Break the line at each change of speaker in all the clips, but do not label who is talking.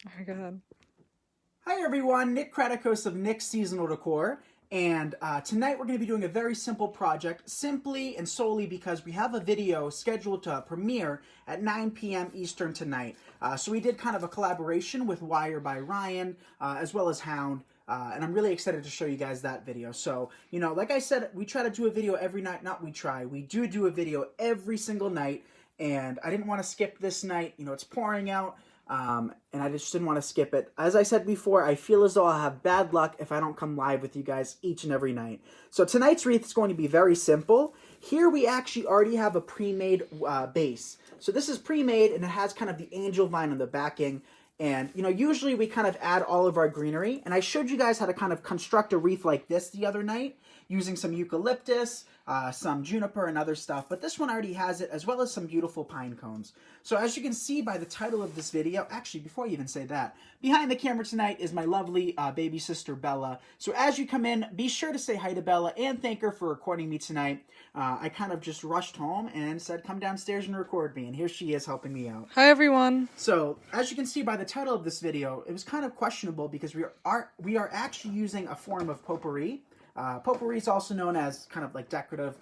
All right, go ahead.
Hi everyone, Nick Kratikos of Nick's Seasonal Decor, and tonight we're going to be doing a very simple project, simply and solely because we have a video scheduled to premiere at 9 p.m. Eastern tonight. So we did kind of a collaboration with Wire by Ryan, as well as Hound, and I'm really excited to show you guys that video. So, you know, like I said, we try to do a video every night, we do a video every single night, and I didn't want to skip this night. You know, it's pouring out. And I just didn't want to skip it. As I said before, I feel as though I'll have bad luck if I don't come live with you guys each and every night. So tonight's wreath is going to be very simple. Here we actually already have a pre-made base. So this is pre-made and it has kind of the angel vine on the backing. And, you know, usually we kind of add all of our greenery. And I showed you guys how to kind of construct a wreath like this the other night using some eucalyptus, some juniper and other stuff. But this one already has it, as well as some beautiful pine cones. So as you can see by the title of this video, actually, before I even say that, behind the camera tonight is my lovely baby sister, Bella. So as you come in, be sure to say hi to Bella and thank her for recording me tonight. I kind of just rushed home and said, come downstairs and record me. And here she is helping me out.
Hi, everyone.
So, as you can see by the title of this video, it was kind of questionable because we are actually using a form of potpourri. Potpourri is also known as kind of like decorative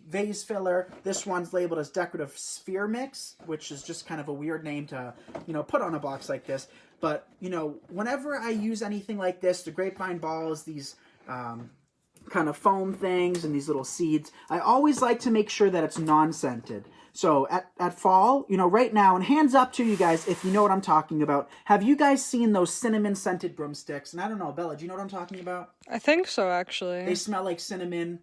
vase filler. This one's labeled as decorative sphere mix, which is just kind of a weird name to, you know, put on a box like this. But, you know, whenever I use anything like this, the grapevine balls, these kind of foam things and these little seeds, I always like to make sure that it's non-scented. So at fall, you know, right now, and hands up to you guys if you know what I'm talking about. Have you guys seen those cinnamon scented broomsticks? And I don't know, Bella, do you know what I'm talking about?
I think so, actually.
They smell like cinnamon,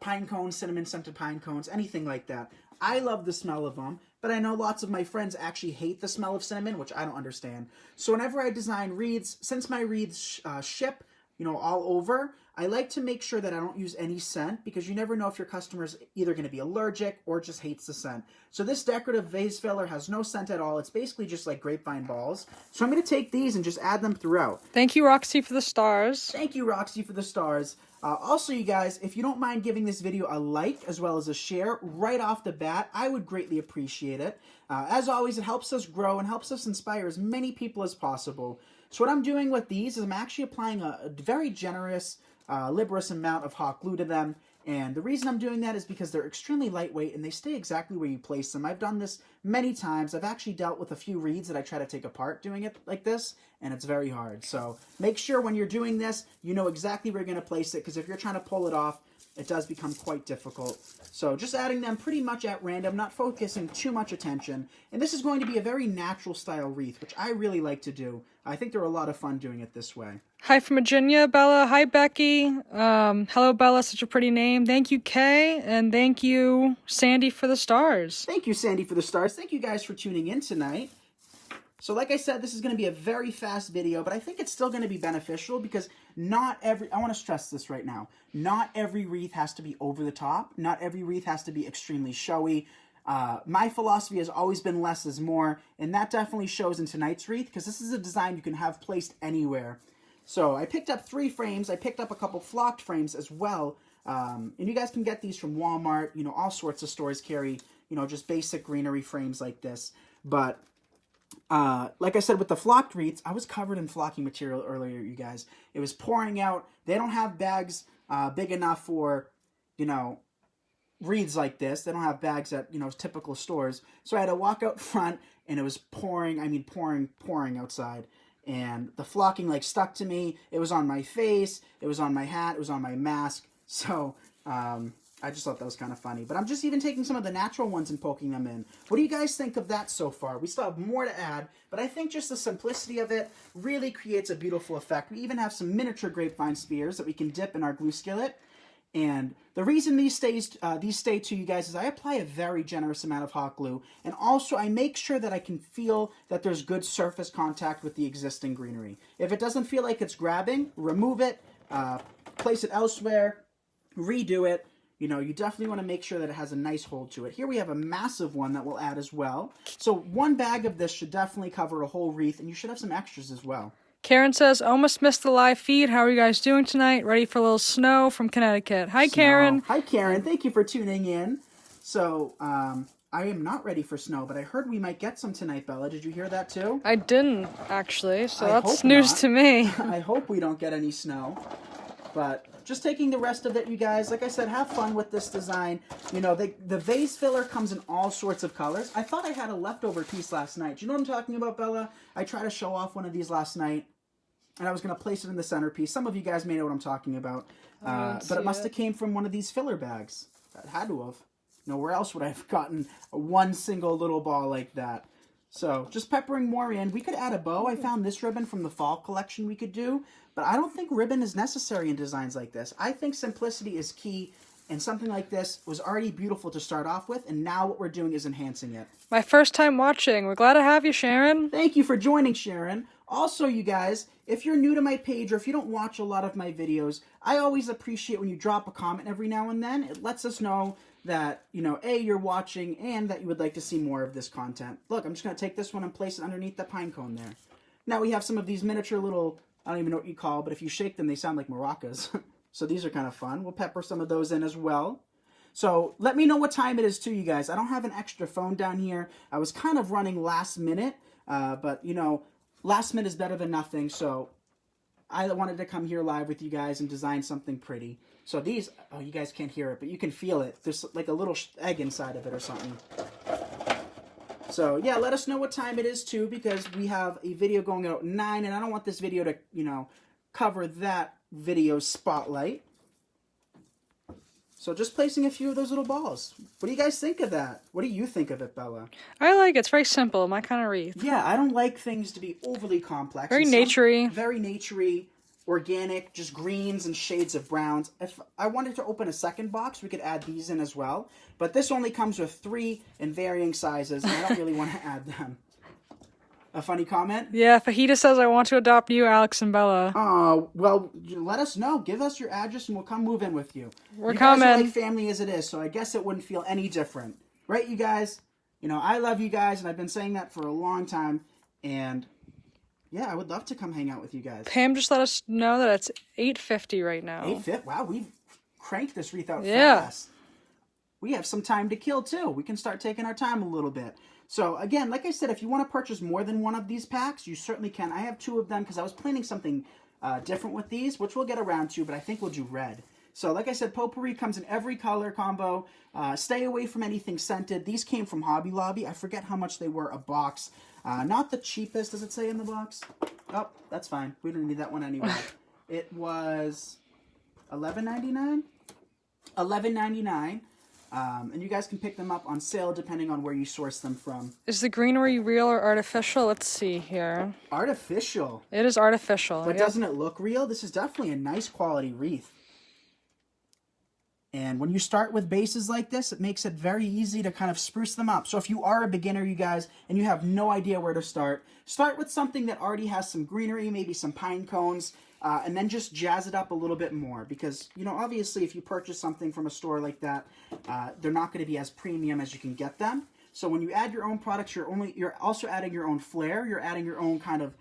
pine cones, cinnamon scented pine cones, anything like that. I love the smell of them, but I know lots of my friends actually hate the smell of cinnamon, which I don't understand. So whenever I design wreaths, since my wreaths ship, you know, all over, I like to make sure that I don't use any scent because you never know if your customer's either going to be allergic or just hates the scent. So this decorative vase filler has no scent at all. It's basically just like grapevine balls. So I'm going to take these and just add them throughout.
Thank you, Roxy, for the stars.
Thank you, Roxy, for the stars. Also, you guys, if you don't mind giving this video a like as well as a share right off the bat, I would greatly appreciate it. As always, it helps us grow and helps us inspire as many people as possible. So what I'm doing with these is I'm actually applying a very generous, liberous amount of hot glue to them. And the reason I'm doing that is because they're extremely lightweight and they stay exactly where you place them. I've done this many times. I've actually dealt with a few wreaths that I try to take apart doing it like this, and it's very hard. So make sure when you're doing this, you know exactly where you're going to place it, because if you're trying to pull it off, it does become quite difficult. So just adding them pretty much at random, not focusing too much attention. And this is going to be a very natural style wreath, which I really like to do. I think they're a lot of fun doing it this way.
Hi from Virginia, Bella. Hi, Becky. Hello, Bella. Such a pretty name. Thank you, Kay. And thank you, Sandy, for the stars.
Thank you, Sandy, for the stars. Thank you guys for tuning in tonight. So like I said, this is going to be a very fast video, but I think it's still going to be beneficial because I want to stress this right now, not every wreath has to be over the top. Not every wreath has to be extremely showy. My philosophy has always been less is more, and that definitely shows in tonight's wreath because this is a design you can have placed anywhere. So I picked up 3 frames. I picked up a couple flocked frames as well. And you guys can get these from Walmart. You know, all sorts of stores carry, you know, just basic greenery frames like this. But like I said, with the flocked wreaths, I was covered in flocking material earlier, you guys. It was pouring out. They don't have bags big enough for, you know, wreaths like this. They don't have bags at, you know, typical stores. So I had to walk out front, and it was pouring, I mean pouring outside. And the flocking like stuck to me. It was on my face. It was on my hat. It was on my mask. So I just thought that was kind of funny. But I'm just even taking some of the natural ones and poking them in. What do you guys think of that so far? We still have more to add, but I think just the simplicity of it really creates a beautiful effect. We even have some miniature grapevine spears that we can dip in our glue skillet. And the reason these stay to you guys is I apply a very generous amount of hot glue, and also I make sure that I can feel that there's good surface contact with the existing greenery. If it doesn't feel like it's grabbing, remove it, place it elsewhere, redo it. You know, you definitely want to make sure that it has a nice hold to it. Here we have a massive one that we'll add as well. So one bag of this should definitely cover a whole wreath, and you should have some extras as well.
Karen says, almost missed the live feed. How are you guys doing tonight? Ready for a little snow from Connecticut. Hi, Karen.
Hi, Karen. Thank you for tuning in. So, I I am not ready for snow, but I heard we might get some tonight, Bella. Did you hear that too?
I didn't, actually, so
I
that's
hope
news
not.
to me.
I hope we don't get any snow. But just taking the rest of it, you guys, like I said, have fun with this design. You know, the vase filler comes in all sorts of colors. I thought I had a leftover piece last night. Do you know what I'm talking about, Bella? I tried to show off one of these last night, and I was going to place it in the centerpiece. Some of you guys may know what I'm talking about. But it must have came from one of these filler bags. That had to have. You know, where else would I have gotten one single little ball like that? So, just peppering more in. We could add a bow. I found this ribbon from the fall collection we could do, but I don't think ribbon is necessary in designs like this. I think simplicity is key, and something like this was already beautiful to start off with, and now what we're doing is enhancing it.
My first time watching. We're glad to have you, Sharon.
Thank you for joining, Sharon. Also, you guys, if you're new to my page or if you don't watch a lot of my videos, I always appreciate when you drop a comment every now and then. It lets us know that, you know, A, you're watching and that you would like to see more of this content. Look, I'm just going to take this one and place it underneath the pine cone there. Now we have some of these miniature little, I don't even know what you call, but if you shake them, they sound like maracas. So these are kind of fun. We'll pepper some of those in as well. So let me know what time it is too, you guys. I don't have an extra phone down here. I was kind of running last minute, but, you know, last minute is better than nothing, so I wanted to come here live with you guys and design something pretty. So these, oh, you guys can't hear it, but you can feel it. There's like a little egg inside of it or something. So yeah, let us know what time it is too, because we have a video going out at 9, and I don't want this video to, you know, cover that video spotlight. So just placing a few of those little balls. What do you guys think of that? What do you think of it, Bella?
I like it. It's very simple. My kind of wreath.
Yeah, I don't like things to be overly complex.
Very naturey.
Very naturey, organic, just greens and shades of browns. If I wanted to open a second box, we could add these in as well. But this only comes with 3 in varying sizes, and I don't really want to add them. A funny comment?
Yeah, Fajita says I want to adopt you, Alex and Bella.
Oh, well, let us know. Give us your address and we'll come move in with you.
We're
coming.
coming.
You guys are like family as it is, so I guess it wouldn't feel any different. Right, you guys? You know, I love you guys, and I've been saying that for a long time. And, yeah, I would love to come hang out with you guys.
Pam just let us know that it's $8.50 right now.
$8.50? Wow, we've cranked this wreath out fast. We have some time to kill, too. We can start taking our time a little bit. So, again, like I said, if you want to purchase more than one of these packs, you certainly can. I have 2 of them because I was planning something different with these, which we'll get around to, but I think we'll do red. So, like I said, potpourri comes in every color combo. Stay away from anything scented. These came from Hobby Lobby. I forget how much they were a box. Not the cheapest, does it say in the box? Oh, that's fine. We don't need that one anyway. It was $11.99? $11.99. And you guys can pick them up on sale depending on where you source them from.
Is the greenery real or artificial? Let's see here.
Artificial.
It is artificial.
But doesn't it look real? This is definitely a nice quality wreath. And when you start with bases like this, it makes it very easy to kind of spruce them up. So if you are a beginner, you guys, and you have no idea where to start with something that already has some greenery, maybe some pine cones, and then just jazz it up a little bit more. Because, you know, obviously if you purchase something from a store like that, they're not going to be as premium as you can get them. So when you add your own products, you're also adding your own flair. You're adding your own kind of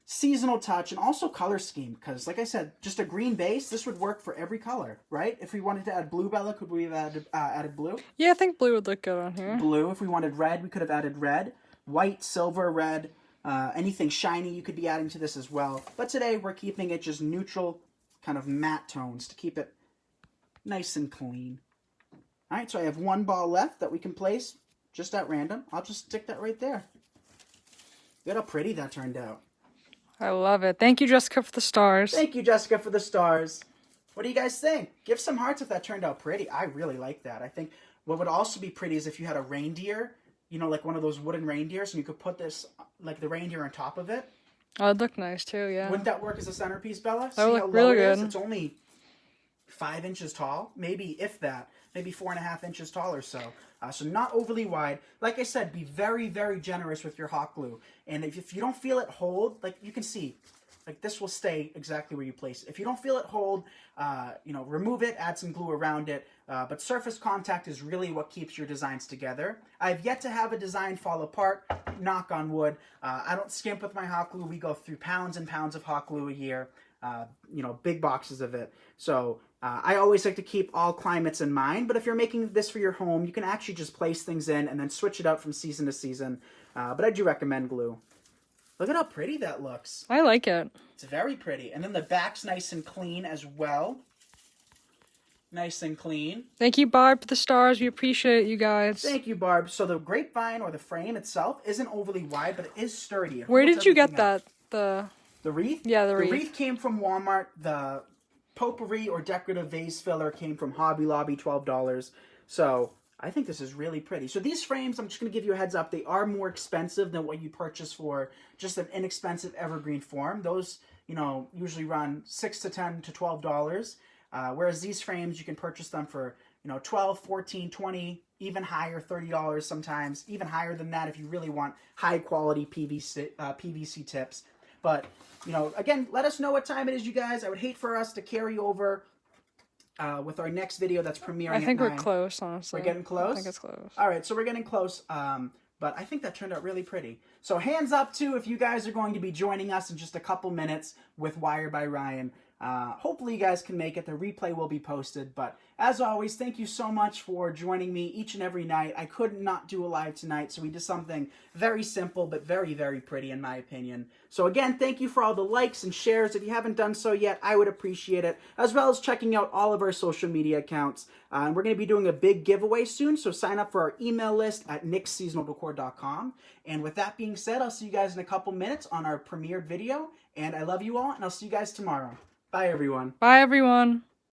seasonal touch and also color scheme. Because, like I said, just a green base, this would work for every color, right? If we wanted to add blue, Bella, could we have added blue?
Yeah, I think blue would look good on here.
Blue. If we wanted red, we could have added red. White, silver, red. Anything shiny you could be adding to this as well. But today we're keeping it just neutral, kind of matte tones to keep it nice and clean. All right, so I have 1 ball left that we can place just at random. I'll just stick that right there. Look how pretty that turned out.
I love it. Thank you, Jessica, for the stars.
Thank you, Jessica, for the stars. What do you guys think? Give some hearts if that turned out pretty. I really like that. I think what would also be pretty is if you had a reindeer, you know, like one of those wooden reindeers, and you could put this, like the reindeer on top of it.
Oh, it'd look nice, too, yeah.
Wouldn't that work as a centerpiece, Bella?
That would look really good.
It's only 5 inches tall, maybe if that, maybe 4.5 inches tall or so. So not overly wide. Like I said, be very, very generous with your hot glue. And if you don't feel it hold, like you can see, like this will stay exactly where you place it. If you don't feel it hold, you know, remove it, add some glue around it. But surface contact is really what keeps your designs together. I've yet to have a design fall apart, knock on wood. I don't skimp with my hot glue. We go through pounds and pounds of hot glue a year, big boxes of it. So I always like to keep all climates in mind, but if you're making this for your home, you can actually just place things in and then switch it out from season to season. But I do recommend glue. Look at how pretty that looks.
I like it.
It's very pretty. And then the back's nice and clean as well. Nice and clean.
Thank you, Barb, for the stars. We appreciate you guys.
Thank you, Barb. So the grapevine or the frame itself isn't overly wide, but it is sturdy.
Where did you get that? The
wreath?
Yeah, the wreath.
The wreath came from Walmart. The potpourri or decorative vase filler came from Hobby Lobby, $12. So I think this is really pretty. So these frames, I'm just going to give you a heads up, they are more expensive than what you purchase for just an inexpensive evergreen form. Those, usually run $6 to $10 to $12. Whereas these frames, you can purchase them for, $12, $14, $20, even higher, $30 sometimes, even higher than that if you really want high quality PVC tips. But, again, let us know what time it is, you guys. I would hate for us to carry over with our next video that's premiering
I think
at
we're
9.
close, honestly.
We're getting close?
I think it's close.
All right, so we're getting close. But I think that turned out really pretty. So hands up, too, if you guys are going to be joining us in just a couple minutes with Wire by Ryan. Hopefully you guys can make it. The replay will be posted. But as always, thank you so much for joining me each and every night. I could not do a live tonight, so we did something very simple but very, very pretty in my opinion. So again, thank you for all the likes and shares. If you haven't done so yet, I would appreciate it, as well as checking out all of our social media accounts. And we're going to be doing a big giveaway soon, so sign up for our email list at nicksseasonaldecor.com. And with that being said, I'll see you guys in a couple minutes on our premiered video. And I love you all, and I'll see you guys tomorrow. Bye, everyone.
Bye, everyone.